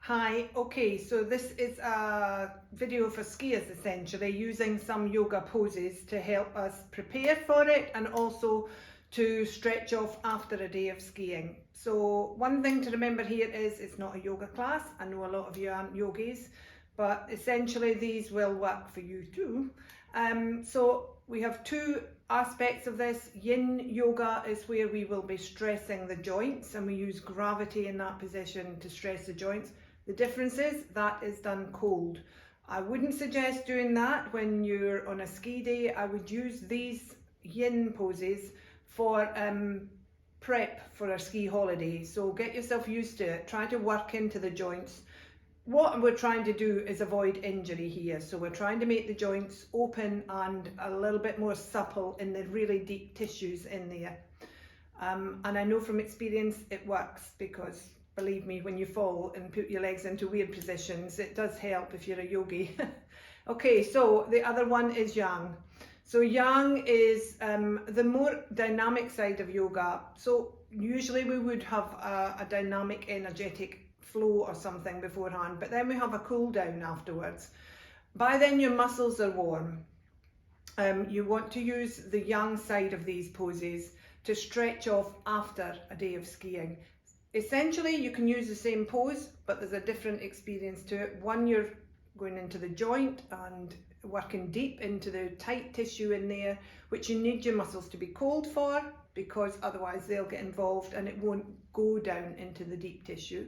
Hi, okay, so this is a video for skiers essentially, using some yoga poses to help us prepare for it and also to stretch off after a day of skiing. So one thing to remember here is it's not a yoga class. I know a lot of you aren't yogis, but essentially these will work for you too. So we have two aspects of this. Yin Yoga is where we will be stressing the joints, and we use gravity in that position to stress the joints. The difference is that is done cold. I wouldn't suggest doing that when you're on a ski day. I would use these yin poses for prep for a ski holiday. So get yourself used to it. Try to work into the joints. What we're trying to do is avoid injury here. So we're trying to make the joints open and a little bit more supple in the really deep tissues in there. And I know from experience it works, because believe me, when you fall and put your legs into weird positions, it does help if you're a yogi. Okay, so the other one is yang. So yang is the more dynamic side of yoga. So usually we would have a dynamic, energetic flow or something beforehand, but then we have a cool down afterwards. By then your muscles are warm. You want to use the yang side of these poses to stretch off after a day of skiing. Essentially, you can use the same pose, but there's a different experience to it. One, you're going into the joint and working deep into the tight tissue in there, which you need your muscles to be cold for, because otherwise they'll get involved and it won't go down into the deep tissue.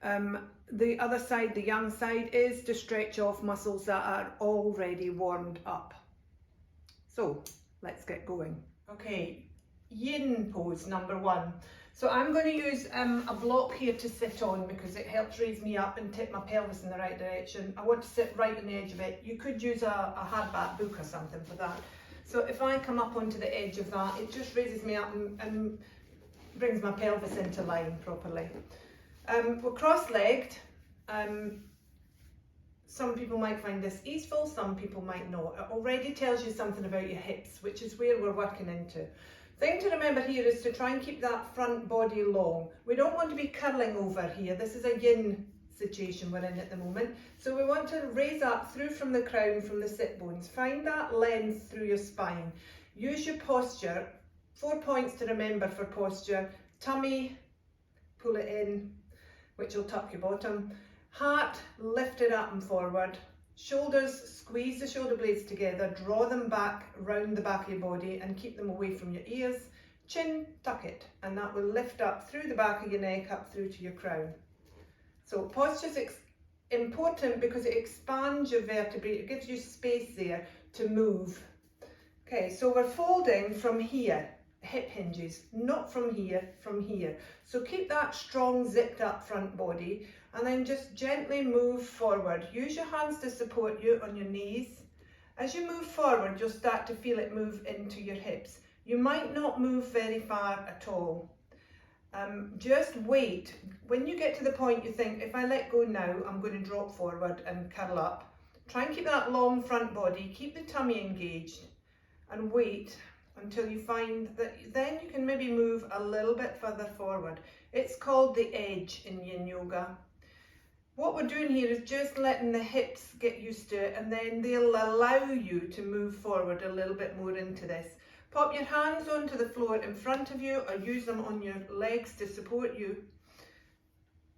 The other side, the yang side, is to stretch off muscles that are already warmed up. So let's get going. Okay, yin pose number one. So I'm going to use a block here to sit on, because it helps raise me up and tip my pelvis in the right direction. I want to sit right on the edge of it. You could use a hardback book or something for that. So if I come up onto the edge of that, it just raises me up and brings my pelvis into line properly. We're cross-legged. Some people might find this easeful, some people might not. It already tells you something about your hips, which is where we're working into. Thing to remember here is to try and keep that front body long. We don't want to be curling over here. This is a yin situation we're in at the moment. So we want to raise up through from the crown, from the sit bones. Find that length through your spine. Use your posture. 4 points to remember for posture. Tummy, pull it in, which will tuck your bottom. Heart lifted up and forward. Shoulders, squeeze the shoulder blades together, draw them back round the back of your body and keep them away from your ears. Chin, tuck it, and that will lift up through the back of your neck, up through to your crown. So posture is important because it expands your vertebrae, it gives you space there to move. Okay, so we're folding from here, hip hinges, not from here, from here. So keep that strong zipped up front body, and then just gently move forward. Use your hands to support you on your knees. As you move forward, you'll start to feel it move into your hips. You might not move very far at all. Just wait. When you get to the point you think, if I let go now, I'm going to drop forward and curl up. Try and keep that long front body, keep the tummy engaged, and wait until you find that then you can maybe move a little bit further forward. It's called the edge in Yin Yoga. What we're doing here is just letting the hips get used to it, and then they'll allow you to move forward a little bit more into this. Pop your hands onto the floor in front of you, or use them on your legs to support you.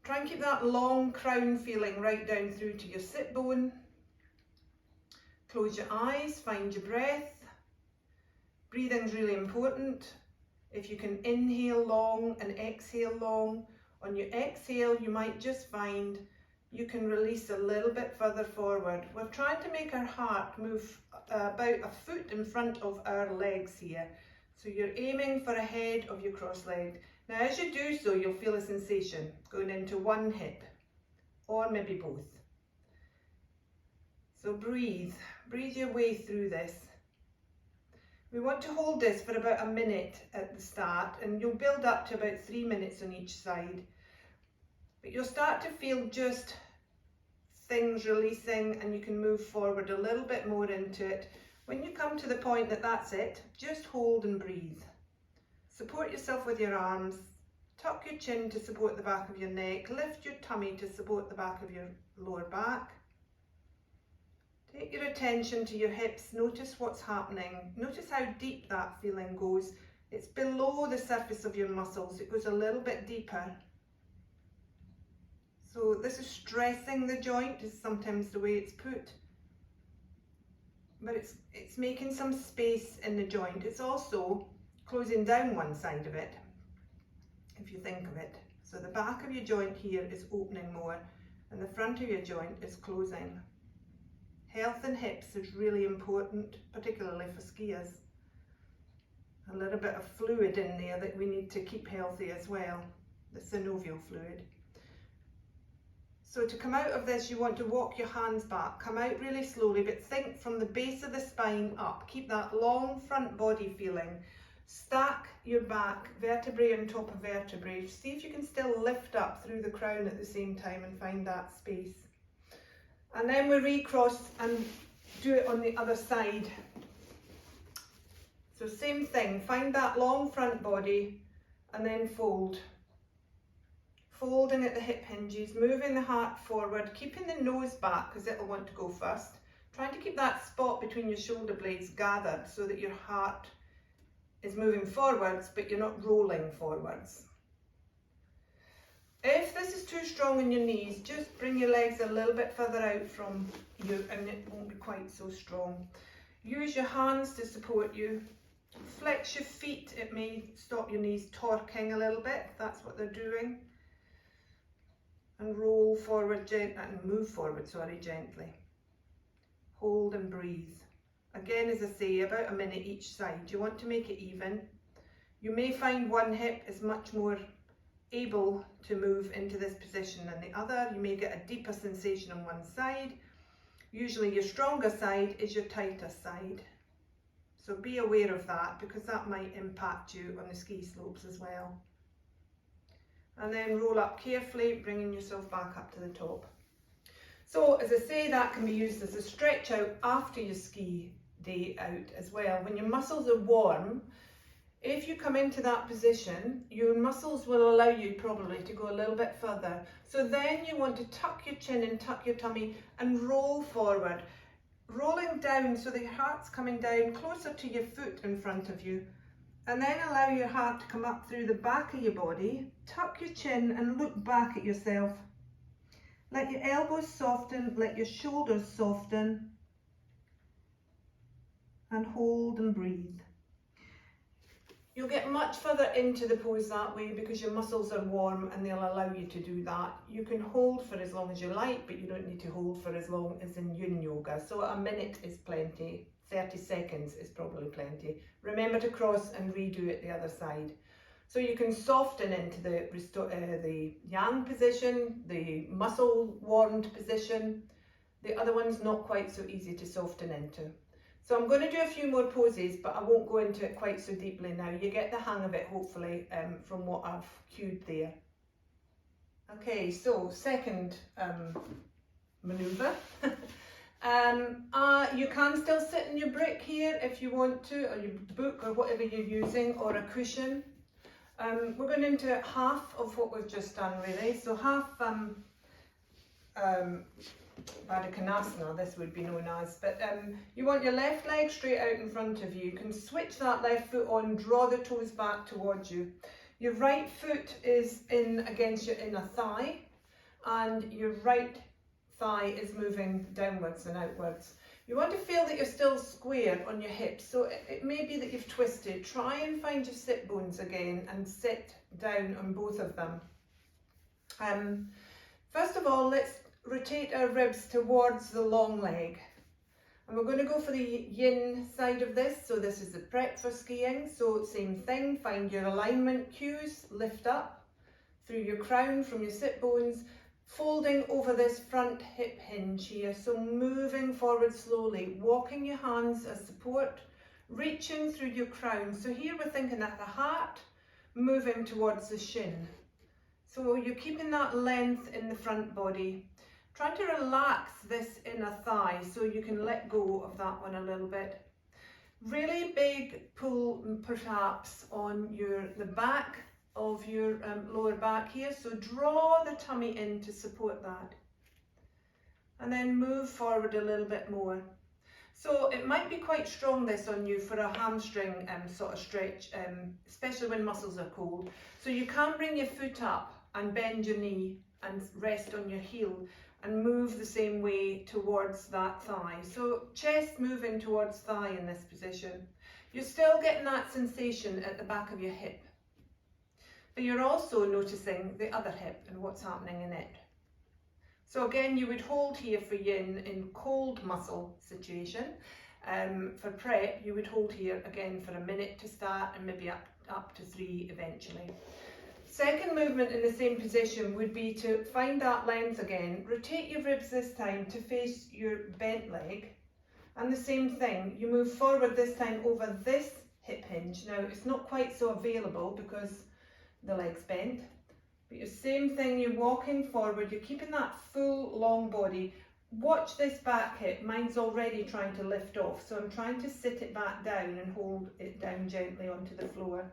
Try and keep that long crown feeling right down through to your sit bone. Close your eyes, find your breath. Breathing's really important. If you can inhale long and exhale long, on your exhale you might just find you can release a little bit further forward. We're trying to make our heart move about a foot in front of our legs here. So you're aiming for ahead of your cross-legged. Now as you do so, you'll feel a sensation going into one hip, or maybe both. So breathe your way through this. We want to hold this for about a minute at the start, and you'll build up to about 3 minutes on each side. But you'll start to feel just things releasing, and you can move forward a little bit more into it. When you come to the point that that's it, just hold and breathe. Support yourself with your arms, Tuck your chin to support the back of your neck. Lift your tummy to support the back of your lower back. Take your attention to your hips. Notice what's happening. Notice how deep that feeling goes. It's below the surface of your muscles. It goes a little bit deeper. So this is stressing the joint, is sometimes the way it's put. But it's making some space in the joint. It's also closing down one side of it, if you think of it. So the back of your joint here is opening more, and the front of your joint is closing. Health in hips is really important, particularly for skiers. A little bit of fluid in there that we need to keep healthy as well, the synovial fluid. So to come out of this, you want to walk your hands back. Come out really slowly, but think from the base of the spine up. Keep that long front body feeling. Stack your back, vertebrae on top of vertebrae. See if you can still lift up through the crown at the same time and find that space. And then we recross and do it on the other side. So same thing, find that long front body and then fold. Folding at the hip hinges, moving the heart forward, keeping the nose back because it'll want to go first. Trying to keep that spot between your shoulder blades gathered so that your heart is moving forwards, but you're not rolling forwards. If this is too strong in your knees, just bring your legs a little bit further out from you and it won't be quite so strong. Use your hands to support you. Flex your feet, it may stop your knees torquing a little bit, if that's what they're doing. And roll forward gently, and move forward, gently. Hold and breathe. Again, as I say, about a minute each side. You want to make it even. You may find one hip is much more able to move into this position than the other. You may get a deeper sensation on one side. Usually your stronger side is your tighter side. So be aware of that because that might impact you on the ski slopes as well. And then roll up carefully, bringing yourself back up to the top. So as I say, that can be used as a stretch out after your ski day out as well. When your muscles are warm, if you come into that position, your muscles will allow you probably to go a little bit further. So then you want to tuck your chin and tuck your tummy and roll forward. Rolling down so the heart's coming down closer to your foot in front of you. And then allow your heart to come up through the back of your body. Tuck your chin and look back at yourself. Let your elbows soften, let your shoulders soften. And hold and breathe. You'll get much further into the pose that way because your muscles are warm and they'll allow you to do that. You can hold for as long as you like, but you don't need to hold for as long as in Yin Yoga. So a minute is plenty. 30 seconds is probably plenty. Remember to cross and redo it the other side. So you can soften into the yang position, the muscle warmed position. The other one's not quite so easy to soften into. So I'm going to do a few more poses, but I won't go into it quite so deeply now. You get the hang of it, hopefully, from what I've cued there. Okay, so second manoeuvre. You can still sit in your brick here if you want to, or your book or whatever you're using, or a cushion. We're going into half of what we've just done really. So half Baddha-Konasana, this would be known as, but you want your left leg straight out in front of you. You can switch that left foot on, draw the toes back towards you. Your right foot is in against your inner thigh, and your right thigh is moving downwards and outwards. You want to feel that you're still square on your hips, so it may be that you've twisted. Try and find your sit bones again and sit down on both of them. First of all, let's rotate our ribs towards the long leg. And we're going to go for the yin side of this. So this is the prep for skiing. So same thing, find your alignment cues, lift up through your crown from your sit bones, folding over this front hip hinge here. So moving forward slowly, walking your hands as support, reaching through your crown. So here we're thinking at the heart, moving towards the shin. So you're keeping that length in the front body. Try to relax this inner thigh so you can let go of that one a little bit. Really big pull perhaps on the back of your lower back here. So draw the tummy in to support that. And then move forward a little bit more. So it might be quite strong this on you for a hamstring sort of stretch, especially when muscles are cold. So you can bring your foot up and bend your knee and rest on your heel and move the same way towards that thigh. So chest moving towards thigh in this position. You're still getting that sensation at the back of your hip, but you're also noticing the other hip and what's happening in it. So again, you would hold here for yin in cold muscle situation. For prep, you would hold here again for a minute to start and maybe up to 3 eventually. Second movement in the same position would be to find that length again. Rotate your ribs this time to face your bent leg. And the same thing, you move forward this time over this hip hinge. Now, it's not quite so available because the leg's bent. But your same thing, you're walking forward, you're keeping that full long body. Watch this back hip, mine's already trying to lift off, so I'm trying to sit it back down and hold it down gently onto the floor.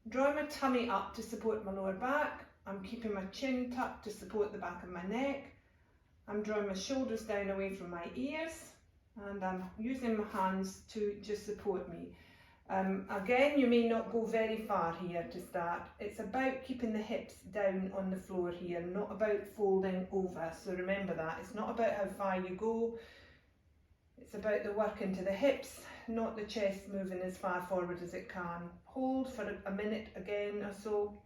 Draw my tummy up to support my lower back. I'm keeping my chin tucked to support the back of my neck. I'm drawing my shoulders down away from my ears, and I'm using my hands to just support me. Again, you may not go very far here to start. It's about keeping the hips down on the floor here, not about folding over. So remember that. It's not about how far you go. It's about the work into the hips, not the chest moving as far forward as it can. Hold for a minute again or so,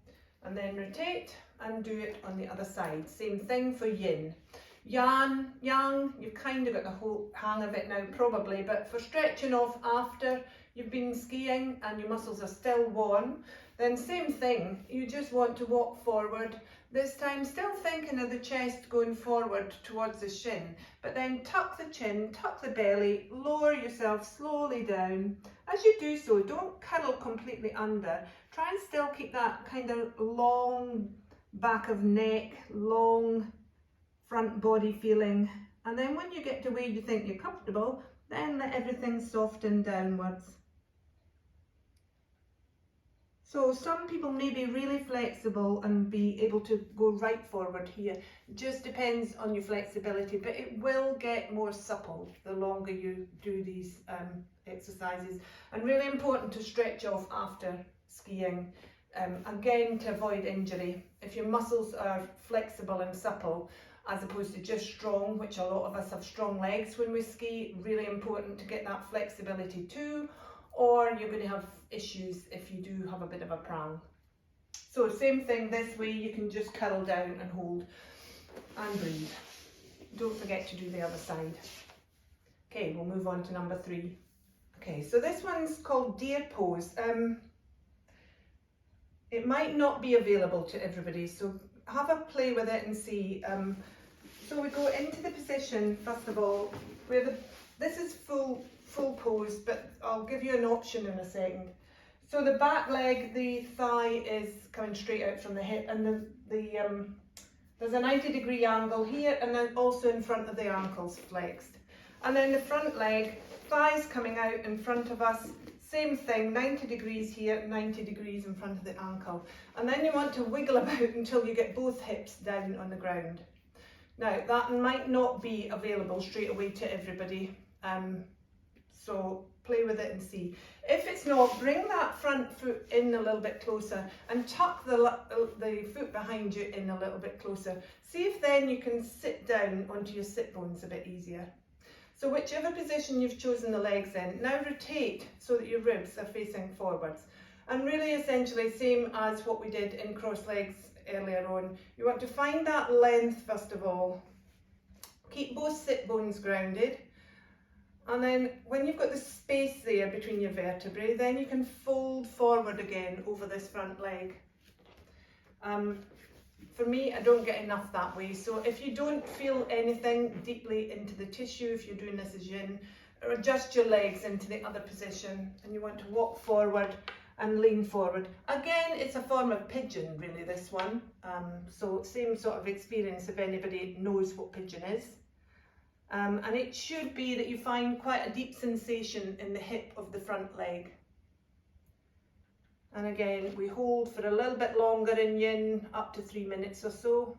and then rotate and do it on the other side. Same thing for yin. Yang, you've kind of got the whole hang of it now probably, but for stretching off after you've been skiing and your muscles are still warm, then same thing, you just want to walk forward, this time still thinking of the chest going forward towards the shin, but then tuck the chin, tuck the belly, lower yourself slowly down. As you do so, don't curl completely under, try and still keep that kind of long back of neck, long front body feeling, and then when you get to where you think you're comfortable, then let everything soften downwards. So some people may be really flexible and be able to go right forward here. It just depends on your flexibility, but it will get more supple the longer you do these exercises. And really important to stretch off after skiing, again to avoid injury. If your muscles are flexible and supple, as opposed to just strong, which a lot of us have strong legs when we ski, really important to get that flexibility too, or you're going to have issues if you do have a bit of a prang. So same thing this way, you can just curl down and hold and breathe. Don't forget to do the other side. Okay, we'll move on to number 3. Okay, so this one's called deer pose. It might not be available to everybody, so have a play with it and see. So we go into the position first of all, where this is full pose, but I'll give you an option in a second. So the back leg, the thigh is coming straight out from the hip, and there's a 90-degree angle here, and then also in front of the ankles flexed. And then the front leg, thighs coming out in front of us, same thing, 90 degrees here, 90 degrees in front of the ankle. And then you want to wiggle about until you get both hips down on the ground. Now, that might not be available straight away to everybody, so play with it and see. If it's not, bring that front foot in a little bit closer and tuck the foot behind you in a little bit closer. See if then you can sit down onto your sit bones a bit easier. So whichever position you've chosen the legs in, now rotate so that your ribs are facing forwards. And really essentially same as what we did in cross legs earlier on. You want to find that length first of all. Keep both sit bones grounded. And then when you've got the space there between your vertebrae, then you can fold forward again over this front leg. For me, I don't get enough that way. So if you don't feel anything deeply into the tissue, if you're doing this as yin, adjust your legs into the other position, and you want to walk forward and lean forward. Again, it's a form of pigeon, really, this one. So same sort of experience if anybody knows what pigeon is. And it should be that you find quite a deep sensation in the hip of the front leg. And again, we hold for a little bit longer in Yin, up to 3 minutes or so.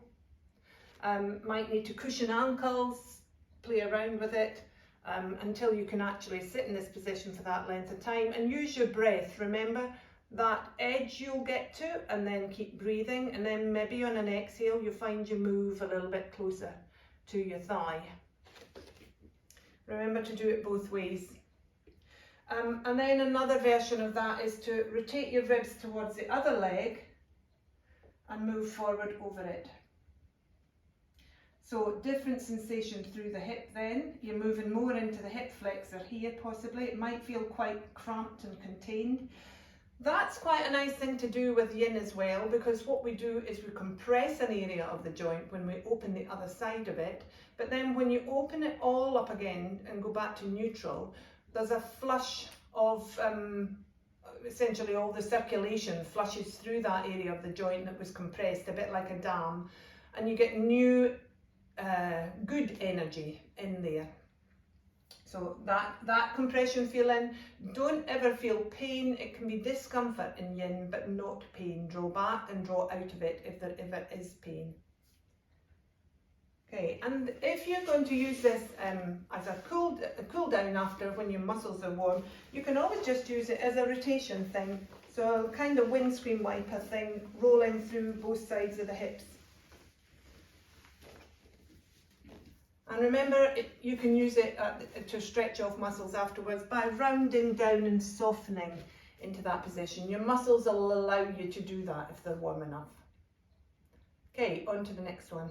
Might need to cushion ankles, play around with it until you can actually sit in this position for that length of time, and use your breath. Remember that edge you'll get to, and then keep breathing, and then maybe on an exhale you find you move a little bit closer to your thigh. Remember to do it both ways. And then another version of that is to rotate your ribs towards the other leg and move forward over it. So different sensation through the hip then. You're moving more into the hip flexor here possibly. It might feel quite cramped and contained. That's quite a nice thing to do with Yin as well, because what we do is we compress an area of the joint when we open the other side of it. But then when you open it all up again and go back to neutral, there's a flush of essentially all the circulation flushes through that area of the joint that was compressed, a bit like a dam, and you get new good energy in there. So that compression feeling, don't ever feel pain. It can be discomfort in Yin, but not pain. Draw back and draw out of it if there is pain. Okay, and if you're going to use this as a cool down after, when your muscles are warm, you can always just use it as a rotation thing. So kind of windscreen wiper thing, rolling through both sides of the hips. And remember, you can use it to stretch off muscles afterwards by rounding down and softening into that position. Your muscles will allow you to do that if they're warm enough. Okay, on to the next one.